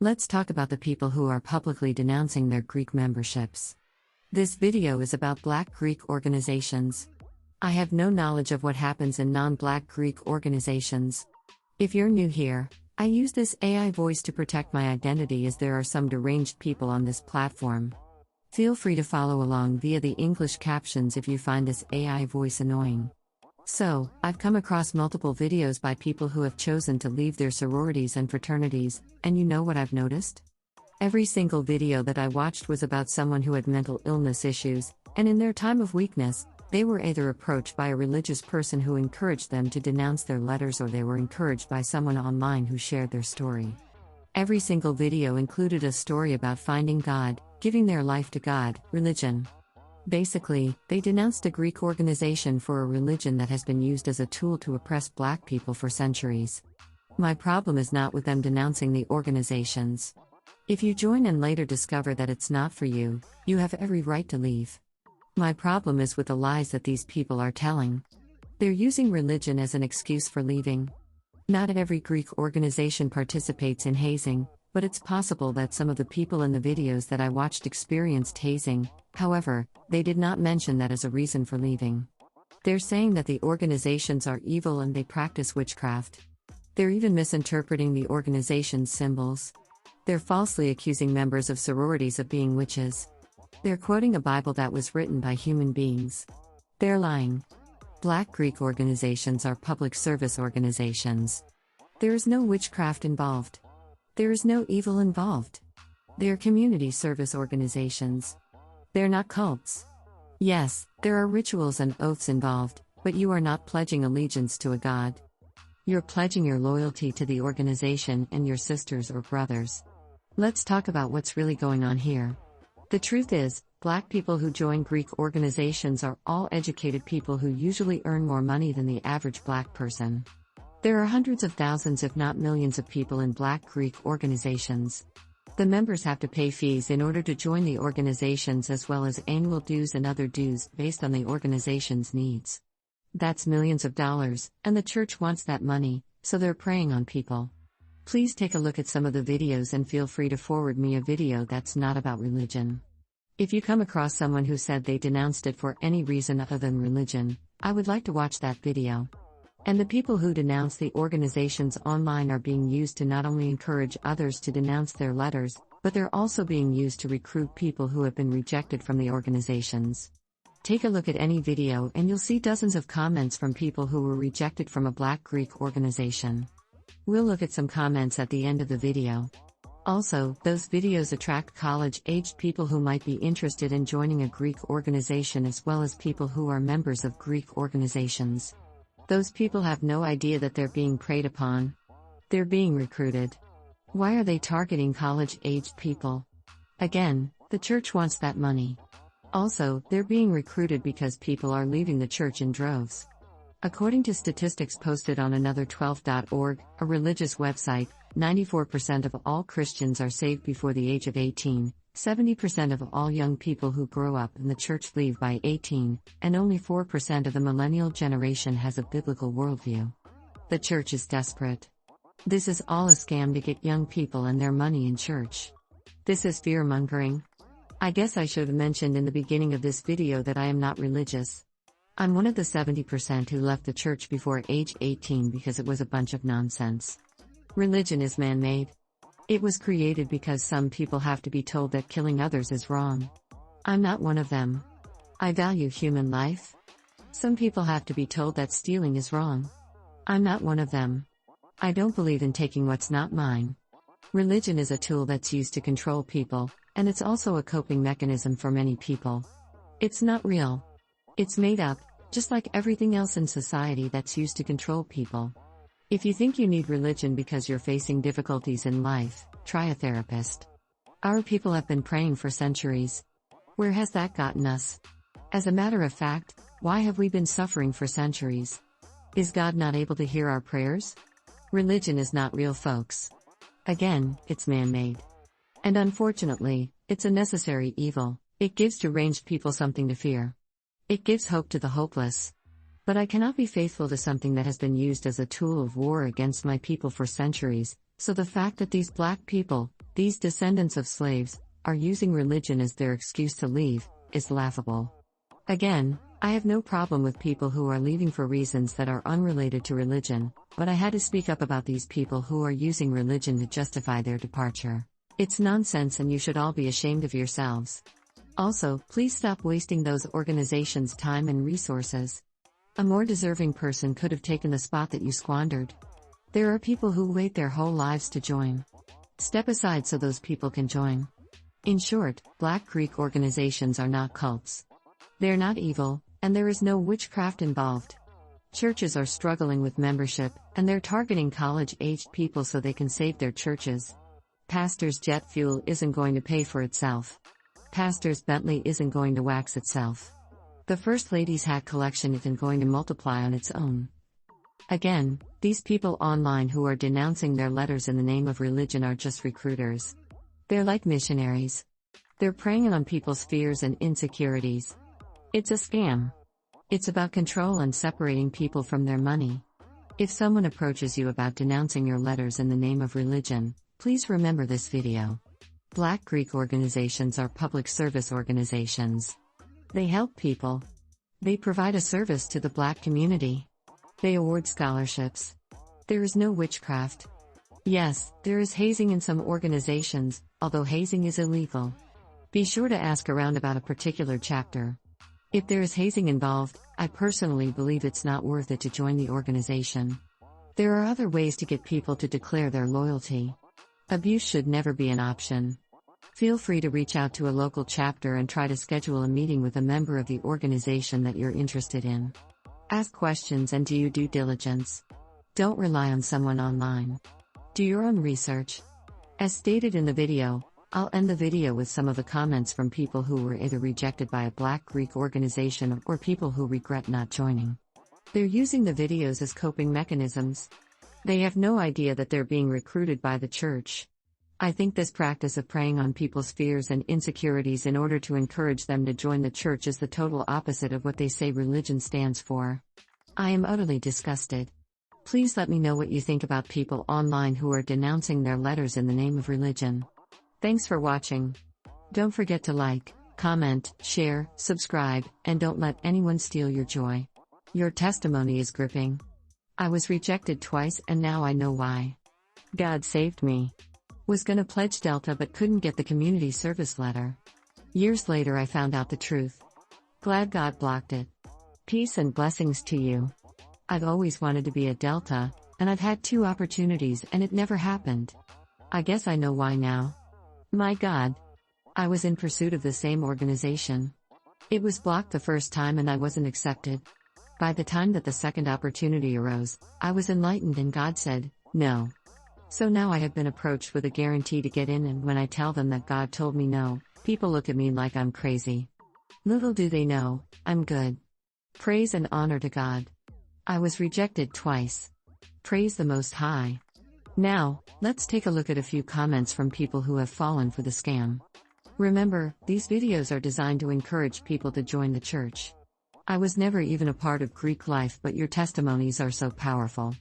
Let's talk about the people who are publicly denouncing their Greek memberships. This video is about Black Greek organizations. I have no knowledge of what happens in non-Black Greek organizations. If you're new here, I use this AI voice to protect my identity as there are some deranged people on this platform. Feel free to follow along via the English captions if you find this AI voice annoying. So, I've come across multiple videos by people who have chosen to leave their sororities and fraternities, and you know what I've noticed? Every single video that I watched was about someone who had mental illness issues, and in their time of weakness, they were either approached by a religious person who encouraged them to denounce their letters, or they were encouraged by someone online who shared their story. Every single video included a story about finding God, giving their life to God, religion. Basically, they denounced a Greek organization for a religion that has been used as a tool to oppress Black people for centuries. My problem is not with them denouncing the organizations. If you join and later discover that it's not for you, you have every right to leave. My problem is with the lies that these people are telling. They're using religion as an excuse for leaving. Not every Greek organization participates in hazing, but it's possible that some of the people in the videos that I watched experienced hazing. However, they did not mention that as a reason for leaving. They're saying that the organizations are evil and they practice witchcraft. They're even misinterpreting the organization's symbols. They're falsely accusing members of sororities of being witches. They're quoting a Bible that was written by human beings. They're lying. Black Greek organizations are public service organizations. There is no witchcraft involved. There is no evil involved. They're community service organizations. They're not cults. Yes, there are rituals and oaths involved, but you are not pledging allegiance to a god. You're pledging your loyalty to the organization and your sisters or brothers. Let's talk about what's really going on here. The truth is, Black people who join Greek organizations are all educated people who usually earn more money than the average Black person. There are hundreds of thousands if not millions of people in Black Greek organizations. The members have to pay fees in order to join the organizations, as well as annual dues and other dues based on the organization's needs. That's millions of dollars, and the church wants that money, so they're preying on people. Please take a look at some of the videos and feel free to forward me a video that's not about religion. If you come across someone who said they denounced it for any reason other than religion, I would like to watch that video. And the people who denounce the organizations online are being used to not only encourage others to denounce their letters, but they're also being used to recruit people who have been rejected from the organizations. Take a look at any video and you'll see dozens of comments from people who were rejected from a Black Greek organization. We'll look at some comments at the end of the video. Also, those videos attract college-aged people who might be interested in joining a Greek organization, as well as people who are members of Greek organizations. Those people have no idea that they're being preyed upon. They're being recruited. Why are they targeting college-aged people? Again, the church wants that money. Also, they're being recruited because people are leaving the church in droves. According to statistics posted on another12.org, a religious website, 94% of all Christians are saved before the age of 18, 70% of all young people who grow up in the church leave by 18, and only 4% of the millennial generation has a biblical worldview. The church is desperate. This is all a scam to get young people and their money in church. This is fear-mongering. I guess I should have mentioned in the beginning of this video that I am not religious. I'm one of the 70% who left the church before age 18 because it was a bunch of nonsense. Religion is man-made. It was created because some people have to be told that killing others is wrong. I'm not one of them. I value human life. Some people have to be told that stealing is wrong. I'm not one of them. I don't believe in taking what's not mine. Religion is a tool that's used to control people, and it's also a coping mechanism for many people. It's not real. It's made up, just like everything else in society that's used to control people. If you think you need religion because you're facing difficulties in life, try a therapist. Our people have been praying for centuries. Where has that gotten us? As a matter of fact, why have we been suffering for centuries? Is God not able to hear our prayers? Religion is not real, folks. Again, it's man-made. And unfortunately, it's a necessary evil. It gives deranged people something to fear. It gives hope to the hopeless. But I cannot be faithful to something that has been used as a tool of war against my people for centuries, so the fact that these black people, these descendants of slaves, are using religion as their excuse to leave, is laughable. Again, I have no problem with people who are leaving for reasons that are unrelated to religion, but I had to speak up about these people who are using religion to justify their departure. It's nonsense and you should all be ashamed of yourselves. Also, please stop wasting those organizations' time and resources. A more deserving person could have taken the spot that you squandered. There are people who wait their whole lives to join. Step aside so those people can join. In short, Black Greek organizations are not cults. They're not evil, and there is no witchcraft involved. Churches are struggling with membership, and they're targeting college-aged people so they can save their churches. Pastors' jet fuel isn't going to pay for itself. Pastors' Bentley isn't going to wax itself. The First Lady's hat collection isn't going to multiply on its own. Again, these people online who are denouncing their letters in the name of religion are just recruiters. They're like missionaries. They're preying on people's fears and insecurities. It's a scam. It's about control and separating people from their money. If someone approaches you about denouncing your letters in the name of religion, please remember this video. Black Greek organizations are public service organizations. They help people. They provide a service to the Black community. They award scholarships. There is no witchcraft. Yes, there is hazing in some organizations, although hazing is illegal. Be sure to ask around about a particular chapter. If there is hazing involved, I personally believe it's not worth it to join the organization. There are other ways to get people to declare their loyalty. Abuse should never be an option. Feel free to reach out to a local chapter and try to schedule a meeting with a member of the organization that you're interested in. Ask questions and do your due diligence. Don't rely on someone online. Do your own research. As stated in the video, I'll end the video with some of the comments from people who were either rejected by a Black Greek organization or people who regret not joining. They're using the videos as coping mechanisms. They have no idea that they're being recruited by the church. I think this practice of preying on people's fears and insecurities in order to encourage them to join the church is the total opposite of what they say religion stands for. I am utterly disgusted. Please let me know what you think about people online who are denouncing their letters in the name of religion. Thanks for watching. Don't forget to like, comment, share, subscribe, and don't let anyone steal your joy. Your testimony is gripping. I was rejected twice and now I know why. God saved me. Was gonna pledge Delta but couldn't get the community service letter. Years later I found out the truth. Glad God blocked it. Peace and blessings to you. I've always wanted to be a Delta, and I've had 2 opportunities and it never happened. I guess I know why now. My God. I was in pursuit of the same organization. It was blocked the first time and I wasn't accepted. By the time that the second opportunity arose, I was enlightened and God said, no. So now I have been approached with a guarantee to get in, and when I tell them that God told me no, people look at me like I'm crazy. Little do they know, I'm good. Praise and honor to God. I was rejected twice. Praise the Most High. Now, let's take a look at a few comments from people who have fallen for the scam. Remember, these videos are designed to encourage people to join the church. I was never even a part of Greek life, but your testimonies are so powerful.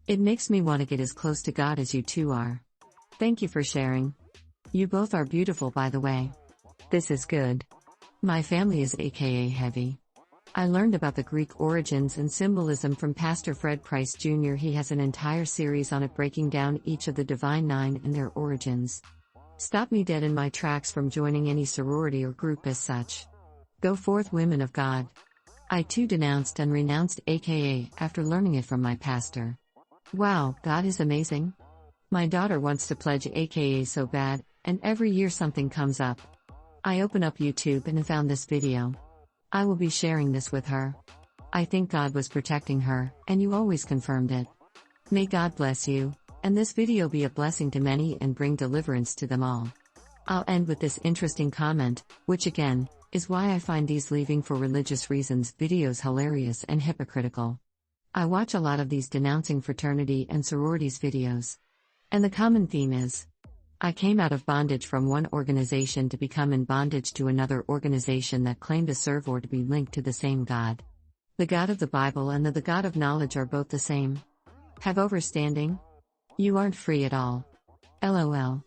It makes me want to get as close to God as you two are. Thank you for sharing. You both are beautiful, by the way. This is good. My family is aka heavy. I learned about the Greek origins and symbolism from Pastor Fred Price Jr. He has an entire series on it, breaking down each of the Divine Nine and their origins. Stop me dead in my tracks from joining any sorority or group as such. Go forth, women of God. I too denounced and renounced aka after learning it from my pastor. Wow, God is amazing. My daughter wants to pledge aka so bad, and every year something comes up. I open up YouTube and found this video. I will be sharing this with her. I think God was protecting her, and you always confirmed it. May God bless you, and this video be a blessing to many and bring deliverance to them all. I'll end with this interesting comment, which again, is why I find these leaving for religious reasons videos hilarious and hypocritical. I watch a lot of these denouncing fraternity and sororities videos. And the common theme is, I came out of bondage from one organization to become in bondage to another organization that claimed to serve or to be linked to the same God. The God of the Bible and the God of knowledge are both the same. Have overstanding? You aren't free at all. LOL.